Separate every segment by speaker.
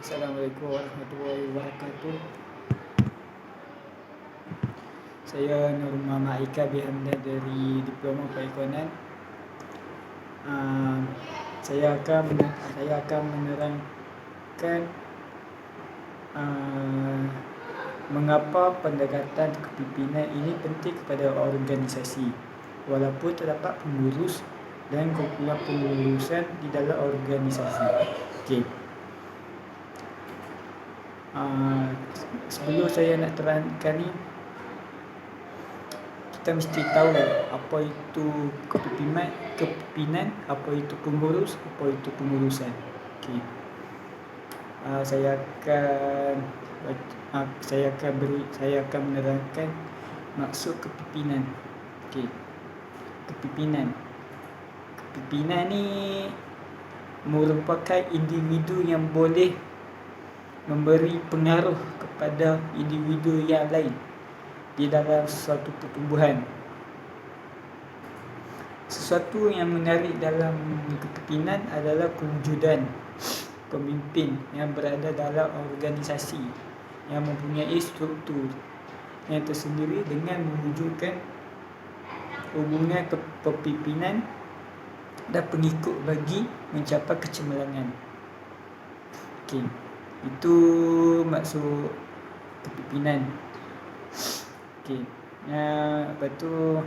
Speaker 1: Assalamualaikum warahmatullahi wabarakatuh. Saya Nur Muhammad Aika Bihamdan dari Diploma Perekonomian. Saya akan menerangkan mengapa pendekatan kepimpinan ini penting kepada organisasi, walaupun terdapat pengurus dan kumpulan pengurusan di dalam organisasi. Okey. Sebelum saya nak terangkan ni, kita mesti tahu apa itu kepimpinan, apa itu pengurus, apa itu pengurusan. Okey. Saya akan menerangkan maksud kepimpinan. Okey. Kepimpinan ni merupakan individu yang boleh memberi pengaruh kepada individu yang lain di dalam suatu pertumbuhan. Sesuatu yang menarik dalam kepimpinan adalah kewujudan pemimpin yang berada dalam organisasi yang mempunyai struktur yang tersendiri dengan mewujudkan hubungan kepimpinan dan pengikut bagi mencapai kecemerlangan. Okey. Itu maksud kepimpinan. Okey. Lepas tu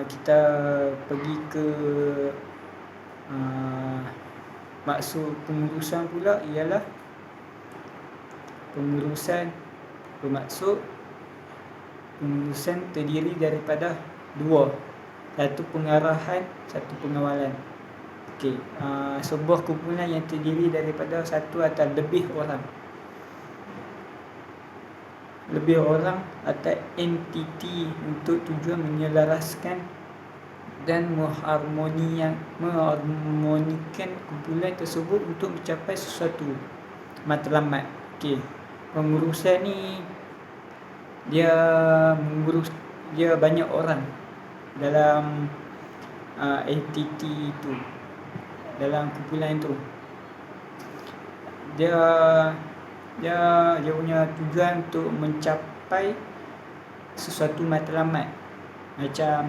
Speaker 1: kita pergi ke maksud pengurusan pula, ialah pengurusan terdiri daripada dua, satu pengarahan, satu pengawalan. Okey, sebuah kumpulan yang terdiri daripada satu atau lebih orang atau entiti untuk tujuan menyelaraskan dan mengharmonikan kumpulan tersebut untuk mencapai sesuatu matlamat. Okey, pengurusan ni dia banyak orang dalam entiti itu, dalam kumpulan itu. Dia punya tujuan untuk mencapai sesuatu matlamat. Macam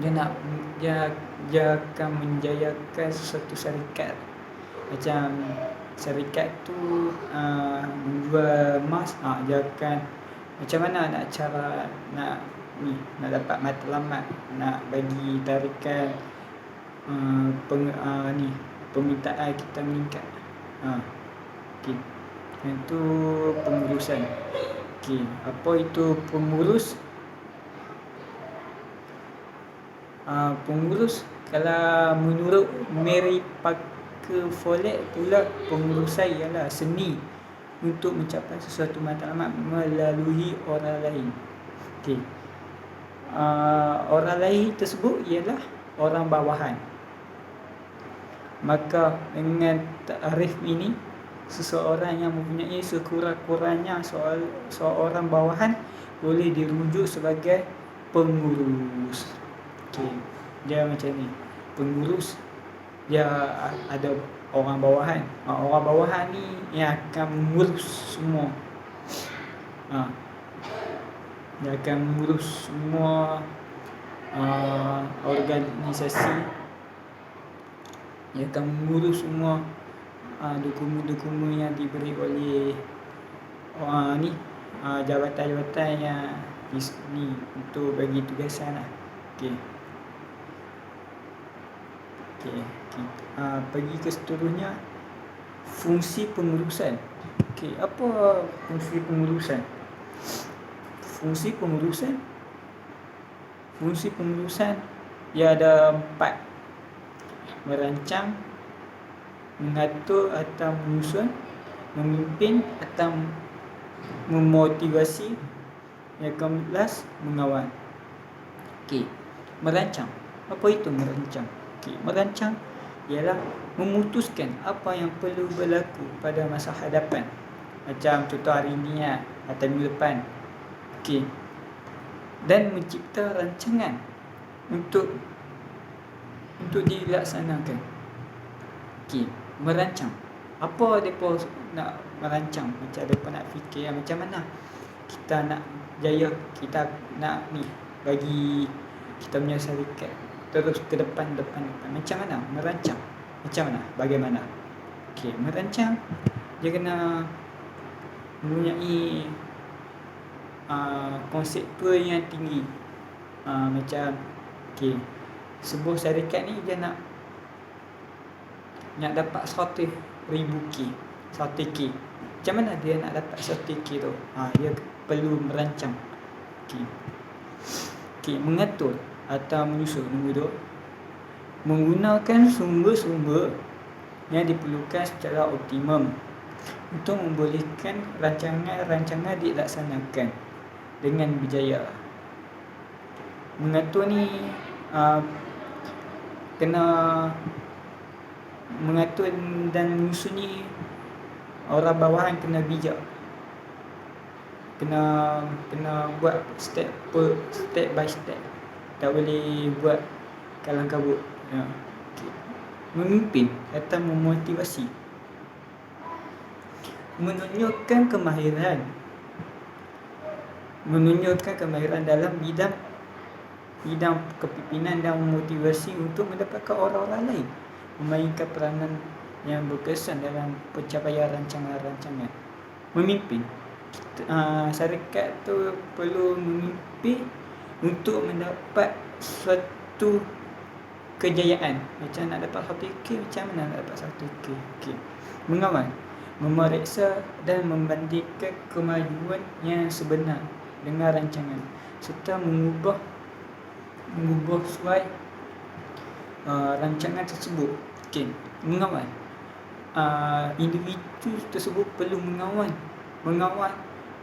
Speaker 1: dia akan menjayakan sesuatu syarikat. Macam syarikat tu menjual emas, dia akan macam mana nak dapat matlamat, nak bagi tarikan permintaan kita meningkat. Okey. Itu pengurusan. Okey, apa itu pengurus? Pengurus, kalau menurut Mary Parker Follett pula, pengurusan ialah seni untuk mencapai sesuatu matlamat melalui orang lain. Okey. Orang lain tersebut ialah orang bawahan. Maka dengan takrif ini, seseorang yang mempunyai sekurang-kurangnya seorang bawahan boleh dirujuk sebagai pengurus. Okey, dia macam ni. Pengurus dia ada orang bawahan. Orang bawahan ni yang akan mengurus semua. Dia akan mengurus semua organisasi. Dia akan mengurus semua dokumen-dokumen yang diberi oleh jabatan-jabatan yang ni untuk bagi tugasan lah. Okey. Pergi ke seterusnya, fungsi pengurusan. Okey, apa fungsi pengurusan? Fungsi pengurusan ia ada 4. Merancang, mengatur atau menyusun, memimpin atau memotivasi, yang ke-11 mengawal. Okey, merancang. Apa itu merancang? Okey, merancang ialah memutuskan apa yang perlu berlaku pada masa hadapan. Macam contoh hari ni atau minggu depan. Okey. Dan mencipta rancangan untuk dilaksanakan. Okey, merancang. Apa depa nak merancang? Macam depa nak fikir macam mana kita nak jaya, kita nak ni bagi kita punya syarikat terus ke depan. Macam mana merancang? Macam mana? Bagaimana? Okey, merancang dia kena mempunyai konseptual yang tinggi. Macam okey, sebuah syarikat ni dia nak dapat 100,000 K, 100 K. Macam mana dia nak dapat 100 K tu? Dia perlu merancang. Okey, mengatur atau menyusun. Nombor 2, menggunakan sumber-sumber yang diperlukan secara optimum untuk membolehkan rancangan dilaksanakan dengan berjaya. Mengatur ni kena mengatur dan menyusun ni, orang bawahan kena bijak, kena buat step by step, tak boleh buat kalang kabut. Memimpin atau memotivasi, menunjukkan kemahiran dalam bidang kepimpinan dan memotivasi untuk mendapatkan orang-orang lain memainkan peranan yang berkesan dalam pencapaian rancangan. Memimpin, syarikat tu perlu memimpin untuk mendapat suatu kejayaan. Macam nak dapat 100K, macam mana nak dapat 100K? Okay. Mengawal, memeriksa dan membandingkan kemajuan yang sebenar dengan rancangan serta mengubah sesuai rancangan tersebut. Okay. Mengawal, individu tersebut perlu mengawal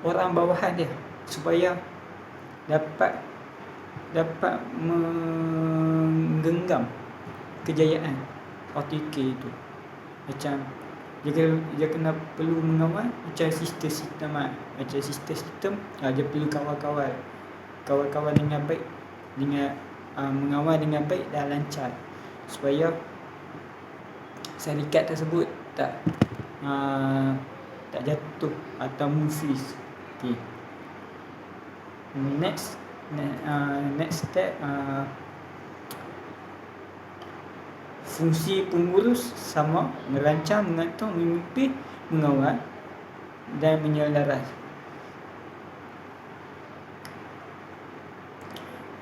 Speaker 1: orang bawahan dia supaya dapat menggenggam kejayaan 100K itu. Macam dia kena perlu mengawal macam sistem. Macam sistem dia perlu kawal dengan baik, dengan mengawal dengan baik dan lancar supaya syarikat tersebut tak jatuh atau muflis. Okay. Next step, fungsi pengurus sama merancang, mengatur, memimpin, mengawal dan menyelaras.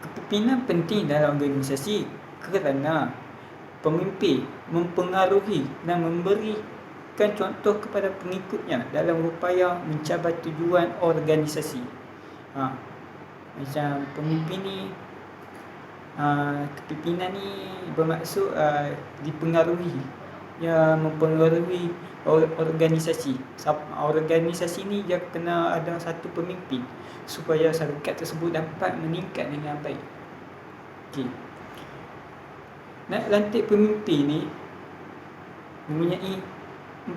Speaker 1: Kepimpinan penting dalam organisasi kerana pemimpin mempengaruhi dan memberikan contoh kepada pengikutnya dalam upaya mencapai tujuan organisasi. Macam pemimpin ni, kepimpinan ni bermaksud dipengaruhi, mempengaruhi organisasi. Organisasi ni dia kena ada satu pemimpin supaya syarikat tersebut dapat meningkat dengan baik. Okay. Nak lantik pemimpin ni mempunyai 3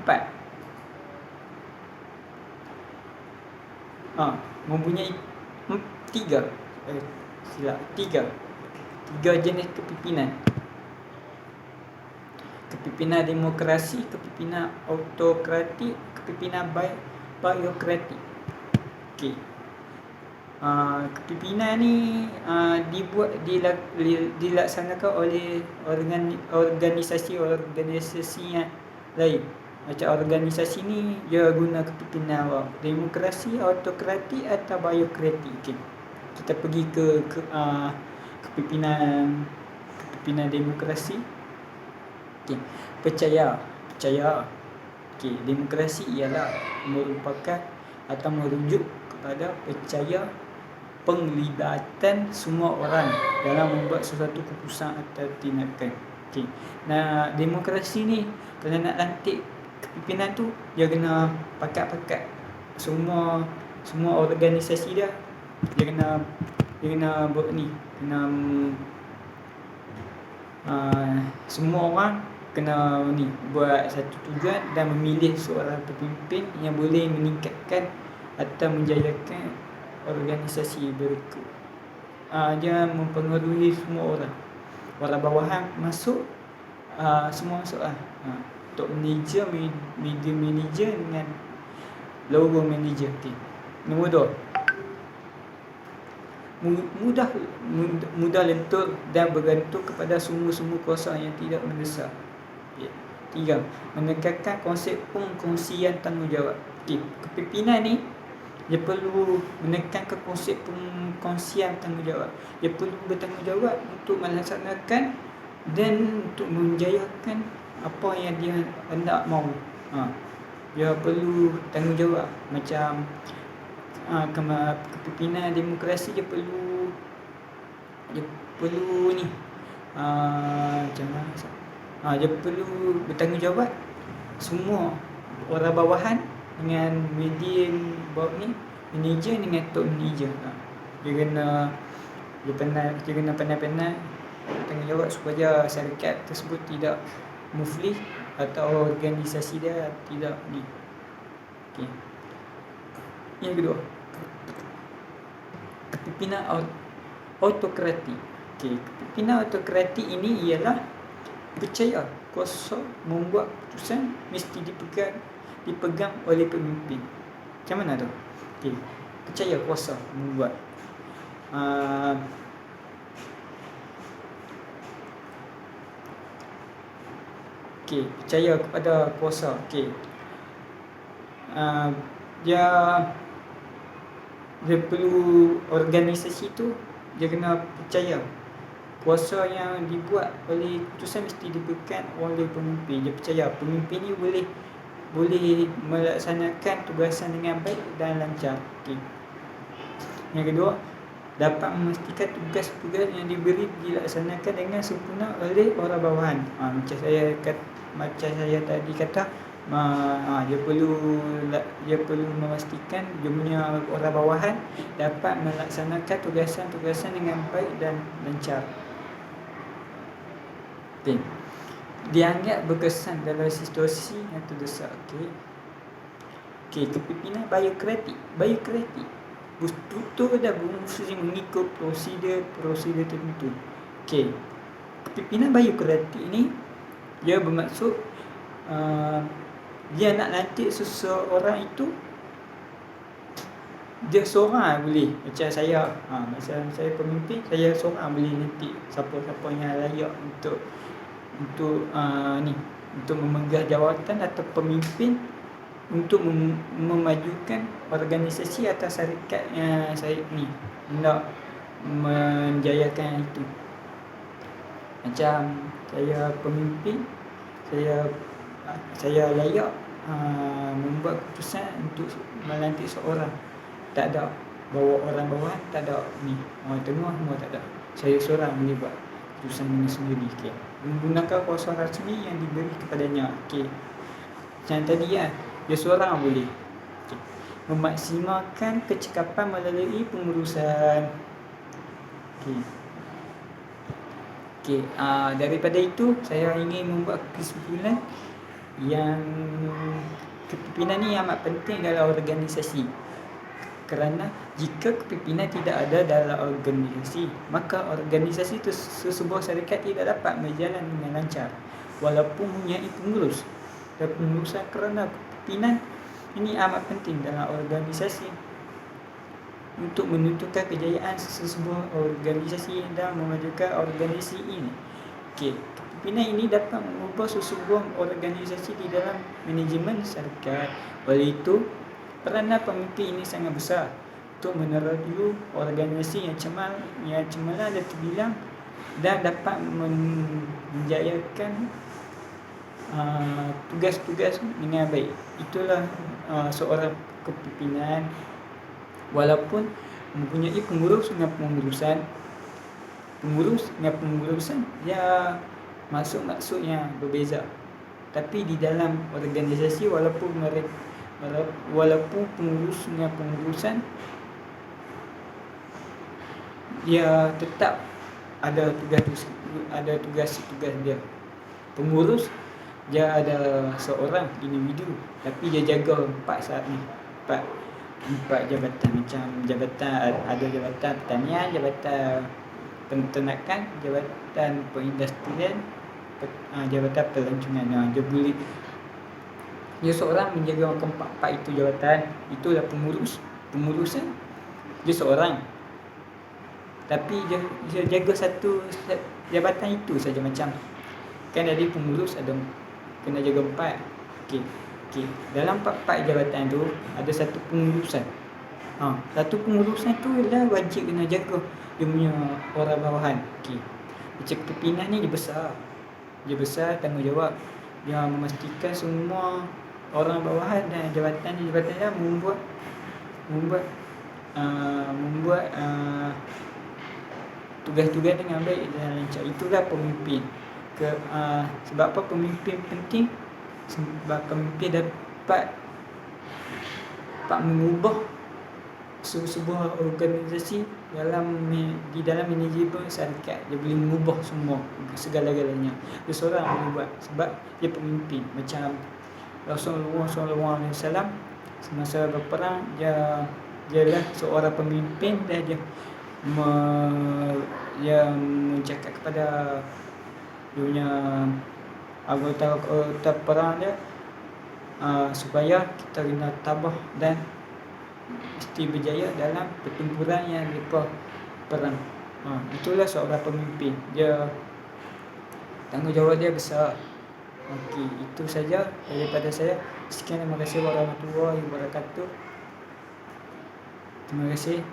Speaker 1: jenis kepimpinan. Kepimpinan demokrasi, kepimpinan autokratik, kepimpinan biokratik. Okey. Kepimpinan ni dilaksanakan oleh organisasi yang lain. Macam organisasi ni dia guna kepimpinan demokrasi, autokratik atau biokratik. Okay. Kita pergi ke kepimpinan demokrasi. Okay. Percaya. Okay. Demokrasi ialah merupakan atau merujuk kepada percaya penglibatan semua orang dalam membuat sesuatu keputusan atau tindakan. Okay. Nah, demokrasi ni kalau nak lantik kepimpinan tu dia kena pakat semua organisasi dia kena buat ni, semua orang kena ni buat satu tujuan dan memilih seorang pemimpin yang boleh meningkatkan atau menjayakan organisasi berikut. Dia mempengaruhi semua orang bawahan masuk, semua masuk top manager, media manager dengan logo manager. Okay. Nombor 2, mudah lentur dan bergantung kepada sumber-sumber kuasa yang tidak mendesak. Okay. 3, menekankan konsep pengkongsian tanggungjawab. Okay. Kepimpinan ni dia perlu menekankan konsep pengkongsian tanggungjawab. Dia perlu bertanggungjawab untuk melaksanakan dan untuk menjayakan apa yang dia hendak mahu. Dia perlu tanggungjawab. Macam kepimpinan demokrasi dia perlu ni dia perlu bertanggungjawab semua orang bawahan dengan media bawah ni, manager dengan top manager. Dia kena pandai-pandai bertanggungjawab supaya syarikat tersebut tidak muflis atau organisasi dia tidak ni. Okey. Yang kedua, kepimpinan autokratik. Okey, kepimpinan autokratik ini ialah percaya kuasa membuat keputusan mesti dipegang oleh pemimpin. Macam mana tu? Okey, percaya kuasa membuat percaya kepada kuasa. Dia perlu organisasi tu dia kena percaya kuasa yang dibuat oleh keputusan mesti dipegang oleh pemimpin. Dia percaya pemimpin ni boleh melaksanakan tugasan dengan baik dan lancar. Yang kedua, dapat memastikan tugas-tugas yang diberi dilaksanakan dengan sempurna oleh orang bawahan. Macam saya tadi kata, dia perlu memastikan dia punya orang bawahan dapat melaksanakan tugasan-tugasan dengan baik dan lancar. Dianggap berkesan dalam situasi yang terdesak. Kepimpinan biokratik. Struktur dan berfungsi mengikut prosedur tertentu. Kepimpinan biokratik ni dia bermaksud dia nak lantik seseorang itu dia seorang boleh. Macam saya, macam saya pemimpin, saya seorang boleh lantik siapa-siapa yang layak untuk memegang jawatan atau pemimpin untuk memajukan organisasi atau syarikat yang saya ni hendak menjayakan itu. Macam saya pemimpin, saya layak membuat keputusan untuk melantik seorang. Tak ada bawa orang bawah, tak ada ni orang tengah, semua tak ada. Saya seorang boleh buat keputusan ini sendiri. Menggunakan kuasa rasmi yang diberi kepadanya. Macam tadi dia seorang boleh. Memaksimalkan kecekapan melalui pengurusan. Daripada itu saya ingin membuat kesimpulan yang kepimpinan ni amat penting dalam organisasi. Kerana jika kepimpinan tidak ada dalam organisasi, maka organisasi sesebuah syarikat tidak dapat berjalan dengan lancar walaupun mempunyai pengurus. Dan pengurusan kerana kepimpinan ini amat penting dalam organisasi untuk menentukan kejayaan sesebuah organisasi dan memajukan organisasi ini. Kepimpinan ini dapat mengubah sesebuah organisasi di dalam manajemen syarikat. Oleh itu, peranan pemimpin ini sangat besar untuk meneraju organisasi yang cemerlang dan terbilang dan dapat menjayakan tugas-tugas dengan baik. Itulah seorang kepimpinan. Walaupun mempunyai pengurus dengan pengurusan dia maksud yang berbeza. Tapi di dalam organisasi walaupun pengurus dengan pengurusan, dia tetap ada tugas dia. Pengurus dia ada seorang individu, tapi dia jaga empat jabatan. Macam ada jabatan pertanian, jabatan penternakan, jabatan perindustrian, jabatan pelancongan. Dia boleh Dia seorang menjaga keempat itu jawatan. Itulah pengurusan. Dia seorang, tapi dia jaga satu jabatan itu saja. Macam kan ada pengurus, ada kena jaga 4. Okey. Dalam 4 jabatan tu ada satu pengurusan. Satu pengurusan tu adalah wajib kena jaga dia punya orang bawahan. Macam kepimpinan ni dia besar tanggungjawab. Dia memastikan semua orang bawahan dan jabatan dia membuat tugas-tugas dengan baik dan lancar. Itulah pemimpin. Sebab apa pemimpin penting? Sebab pemimpin dapat mengubah sebuah organisasi di dalam manajemen syarikat. Dia boleh mengubah semua segala-galanya. Dia seorang boleh buat sebab dia pemimpin. Macam Rasulullah SAW semasa berperang, dia adalah seorang pemimpin dan dia mencakap kepada dia punya anggota perang dia, supaya kita kena tabah dan mesti berjaya dalam pertempuran yang mereka perang. Itulah seorang pemimpin. Dia tanggungjawab dia besar. Okey, itu saja daripada saya. Sekian, terima kasih warahmatullahi wabarakatuh. Terima kasih.